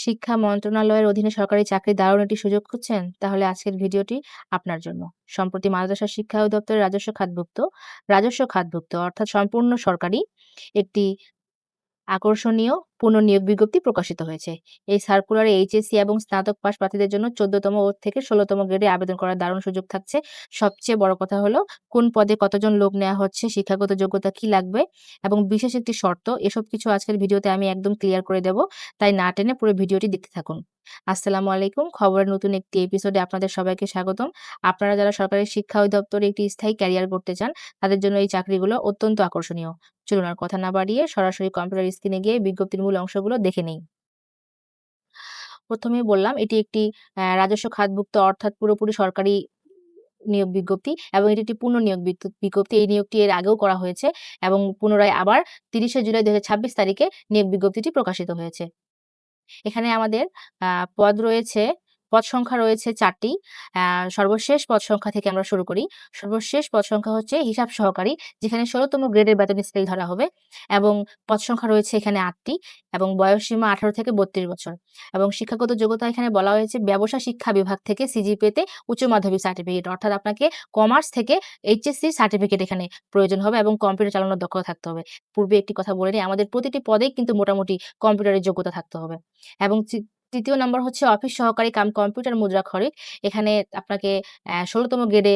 শিক্ষা মন্ত্রণালয়ের অধীনে সরকারি চাকরির দারুণ একটি সুযোগ খুঁজছেন? তাহলে আজকের ভিডিওটি আপনার জন্য। সম্প্রতি মাদ্রাসা শিক্ষা অধিদপ্তরের রাজস্ব খাতভুক্ত অর্থাৎ সম্পূর্ণ সরকারি একটি আকর্ষণীয় পুনর্নিয়োগ বিজ্ঞপ্তি প্রকাশিত হয়েছে। এই সার্কুলারে এইচএসসি এবং স্নাতক পাস প্রার্থীদের জন্য ১৪তম থেকে ১৬তম গ্রেডে আবেদন করার দারুণ সুযোগ থাকছে। সবচেয়ে বড় কথা হলো কোন পদে কতজন লোক নেওয়া হচ্ছে, শিক্ষাগত যোগ্যতা কি লাগবে এবং বিশেষ একটি শর্ত, এসব কিছু আজকের ভিডিওতে আমি একদম ক্লিয়ার করে দেব। তাই না টেনে পুরো ভিডিওটি দেখতে থাকুন। আসসালামু আলাইকুম। খবরের নতুন একটি এপিসোডে আপনাদের সবাইকে স্বাগতম। আপনারা যারা সরকারি শিক্ষা অধিদপ্তরে একটি স্থায়ী ক্যারিয়ার করতে চান, তাদের জন্য এই চাকরিগুলো অত্যন্ত আকর্ষণীয়। চলুন আর কথা না বাড়িয়ে সরাসরি কম্পিউটার স্ক্রিনে গিয়ে বিজ্ঞপ্তির মূল অংশগুলো দেখে নেই। প্রথমেই বললাম এটি একটি রাজস্ব খাতভুক্ত অর্থাৎ পুরোপুরি সরকারি নিয়োগ বিজ্ঞপ্তি এবং এটি একটি পুনর্নিয়োগ বিজ্ঞপ্তি। এই নিয়োগটি এর আগেও করা হয়েছে এবং পুনরায় আবার ৩০শে জুলাই ২০২৬ তারিখে নিয়োগ বিজ্ঞপ্তিটি প্রকাশিত হয়েছে। এখানে আমাদের আ পদ রয়েছে, পদ সংখ্যা রয়েছে ৪ টি। সর্বশেষ পদ সংখ্যা থেকে আমরা শুরু করি। সর্বশেষ পদ সংখ্যা হচ্ছে হিসাব সহকারী, যেখানে ১৬তম গ্রেডের বেতন স্কেল ধরা হবে এবং পদ সংখ্যা রয়েছে এখানে ৮ টি এবং বয়সসীমা ১৮ থেকে ৩২ বছর এবং শিক্ষাগত যোগ্যতা এখানে বলা হয়েছে ব্যবসা শিক্ষা বিভাগ থেকে সিজিপিএতে উচ্চ মাধ্যমিক সার্টিফিকেট, অর্থাৎ আপনাকে কমার্স থেকে এইচএসসি সার্টিফিকেট এখানে প্রয়োজন হবে এবং কম্পিউটার চালানোর দক্ষতা থাকতে হবে। পূর্বে একটি কথা বলে নিই, আমাদের প্রতিটি পদেই কিন্তু মোটামুটি কম্পিউটারের যোগ্যতা থাকতে হবে। এবং ৩য় নাম্বার হচ্ছে অফিস সহকারী কাম কম্পিউটার মুদ্রাক্ষরিক। এখানে আপনাকে ১৬তম গ্রেডে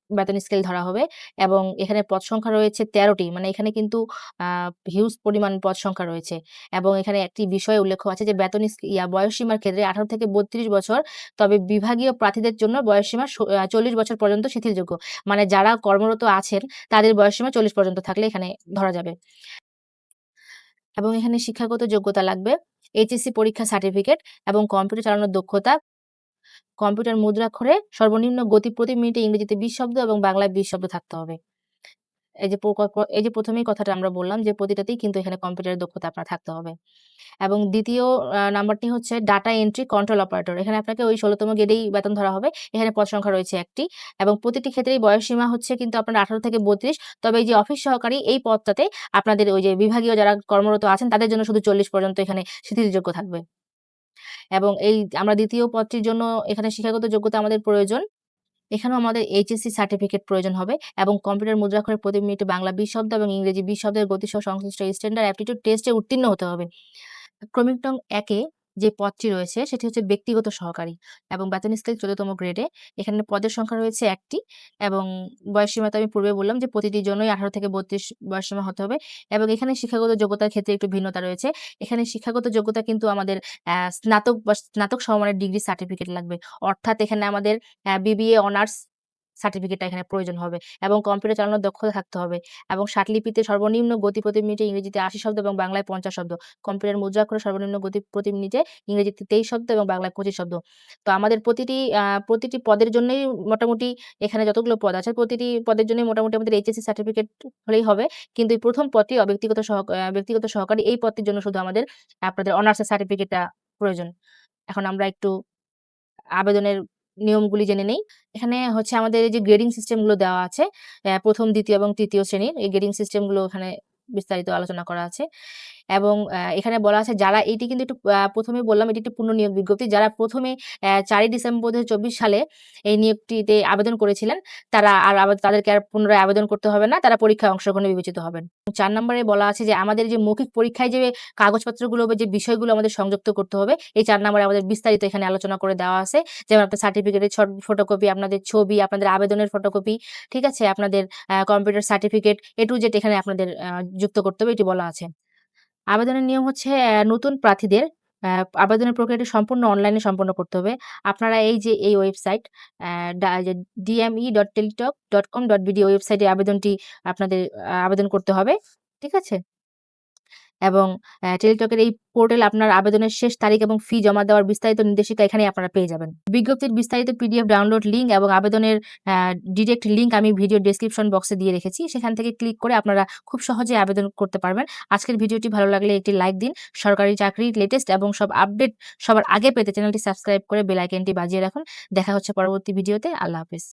বেতন স্কেল ধরা হবে এবং এখানে পদ সংখ্যা রয়েছে ১৩ টি। মানে এখানে কিন্তু আ হিউজ পরিমাণ পদ সংখ্যা রয়েছে এবং এখানে একটি বিষয় উল্লেখ আছে যে বেতন বয়সসীমার ক্ষেত্রে ১৮ থেকে ৩২ বছর। তবে বিভাগীয় প্রার্থীদের জন্য বয়সসীমা ৪০ বছর পর্যন্ত শিথিলযোগ্য। মানে যারা কর্মরত আছেন তাদের বয়সসীমা ৪০ পর্যন্ত থাকলে এখানে ধরা যাবে। এবং এখানে শিক্ষাগত যোগ্যতা লাগবে এইচএসসি পরীক্ষা সার্টিফিকেট এবং কম্পিউটার চালানোর দক্ষতা, কম্পিউটার মুদ্রাক্ষরে সর্বনিম্ন গতি প্রতি মিনিটে ইংরেজিতে ২০ শব্দ এবং বাংলায় ২০ শব্দ থাকতে হবে। এই যে ১ম এই কথাটা আমরা বললাম যে প্রতিটাতেই কিন্তু এখানে কম্পিউটারের দক্ষতা আপনার থাকতে হবে। এবং ২য় নাম্বারটি হচ্ছে ডাটা এন্ট্রি কন্ট্রোল অপারেটর। এখানে আপনাকে ওই ১৬তম গ্রেডেই বেতন ধরা হবে। এখানে পদ সংখ্যা রয়েছে ১ টি এবং প্রতিটি ক্ষেত্রেই বয়সসীমা হচ্ছে কিন্তু আপনার ১৮ থেকে ৩২। তবে এই যে অফিস সহকারী এই পদটাতে আপনাদের ওই যে বিভাগীয় যারা কর্মরত আছেন তাদের জন্য শুধু ৪০ পর্যন্ত এখানে শিথিলযোগ্য থাকবে। এবং এই আমরা ২য় পদটির জন্য এখানে শিক্ষাগত যোগ্যতা আমাদের প্রয়োজন। এখানেও আমাদের এইচএসসি সার্টিফিকেট প্রয়োজন হবে এবং কম্পিউটার মুদ্রাক্ষরে প্রতি মিনিটে বাংলা ২০ শব্দ এবং ইংরেজি ২০ শব্দের গতিসহ সংশ্লিষ্ট স্ট্যান্ডার্ড অ্যাপটিটিউড টেস্টে উত্তীর্ণ হতে হবে। ক্রমিক নং ১ এ যে পদটি রয়েছে সেটি হচ্ছে ব্যক্তিগত সহকারী এবং বেতন স্কেল ১৪তম গ্রেডে। এখানে পদের সংখ্যা রয়েছে ১ টি এবং বয়সসীমা তো আমি পূর্বে বললাম যে প্রতিটির জন্যই ১৮ থেকে ৩২ বয়সসীমা হতে হবে এবং এখানে শিক্ষাগত যোগ্যতার ক্ষেত্রে একটু ভিন্নতা রয়েছে। এখানে শিক্ষাগত যোগ্যতা কিন্তু আমাদের স্নাতক বা স্নাতক সমমানের ডিগ্রি সার্টিফিকেট লাগবে। অর্থাৎ এখানে আমাদের বিবিএ অনার্স সার্টিফিকেটটা এখানে প্রয়োজন হবে এবং কম্পিউটার চালানোর দক্ষতা থাকতে হবে এবং ষাটলিপিতে সর্বনিম্ন গতি প্রতি মিনিটে ইংরেজিতে ৮০ শব্দ এবং বাংলায় ৫০ শব্দ। কম্পিউটার মুদ্রাক্ষরে সর্বনিম্ন গতি প্রতি মিনিটে ইংরেজিতে ২৩ শব্দ এবং বাংলায় ২৫ শব্দ। তো আমাদের প্রতিটি পদের জন্যই মোটামুটি এখানে যতগুলো পদ আছে প্রতিটি পদের জন্যই মোটামুটি আমাদের এইচএসসি সার্টিফিকেট হলেই হবে। কিন্তু এই ১ম পদটি ব্যক্তিগত সহকারী এই পদটির জন্য শুধু আমাদের আপনাদের অনার্সের সার্টিফিকেটটা প্রয়োজন। এখন আমরা একটু আবেদনের নিয়মগুলি জেনে নেই। এখানে হচ্ছে আমাদের এই যে গ্রেডিং সিস্টেম গুলো দেওয়া আছে, ১ম, ২য় এবং ৩য় শ্রেণীর এই গ্রেডিং সিস্টেম গুলো এখানে বিস্তারিত আলোচনা করা আছে। এবং এখানে বলা আছে যারা এটি কিন্তু একটু ১ম এই বললাম এটি একটি পুনর্নিয়োগ বিজ্ঞপ্তি। যারা ১ম এ ৪ই ডিসেম্বর ২০২৪ সালে এই নিয়োগটিতে আবেদন করেছিলেন, তারা আর তাদেরকে আর পুনরায় আবেদন করতে হবে না। তারা পরীক্ষায় অংশগ্রহণে বিবেচিত হবেন। ৪ নম্বরে বলা আছে যে আমাদের যে মৌখিক পরীক্ষায় যে কাগজপত্রগুলো বা যে বিষয়গুলো আমাদের সংযুক্ত করতে হবে, এই ৪ নম্বরে আমাদের বিস্তারিত এখানে আলোচনা করে দেওয়া আছে। যেমন আপনার সার্টিফিকেটের ফটোকপি, আপনাদের ছবি, আপনাদের আবেদনের ফটোকপি, ঠিক আছে? আপনাদের computer certificate A to Z এখানে আপনাদের যুক্ত করতে হবে, এটি বলা আছে। আবেদনের নিয়ম হচ্ছে নতুন প্রার্থীদের আ আবেদনের প্রক্রিয়াটি সম্পূর্ণ অনলাইনে সম্পন্ন করতে হবে। আপনারা এই যে এই ওয়েবসাইট আ ডা যে dme.teletalk.com.bd ওয়েবসাইটে আবেদনটি আপনাদের আবেদন করতে হবে। ঠিক আছে? এবং টেলিটকের এই পোর্টালে আপনার আবেদনের শেষ তারিখ এবং ফি জমা দেওয়ার বিস্তারিত নির্দেশিকা এখানেই আপনারা পেয়ে যাবেন। বিজ্ঞপ্তির বিস্তারিত পিডিএফ ডাউনলোড লিঙ্ক এবং আবেদনের আ ডিরেক্ট লিঙ্ক আমি ভিডিও ডেসক্রিপশন বক্সে দিয়ে রেখেছি। সেখান থেকে ক্লিক করে আপনারা খুব সহজেই আবেদন করতে পারবেন। আজকের ভিডিওটি ভালো লাগলে একটি লাইক দিন। সরকারি চাকরির লেটেস্ট এবং সব আপডেট সবার আগে পেতে চ্যানেলটি সাবস্ক্রাইব করে বেল আইকনটি বাজিয়ে রাখুন। দেখা হচ্ছে পরবর্তী ভিডিওতে। আল্লাহ হাফেজ।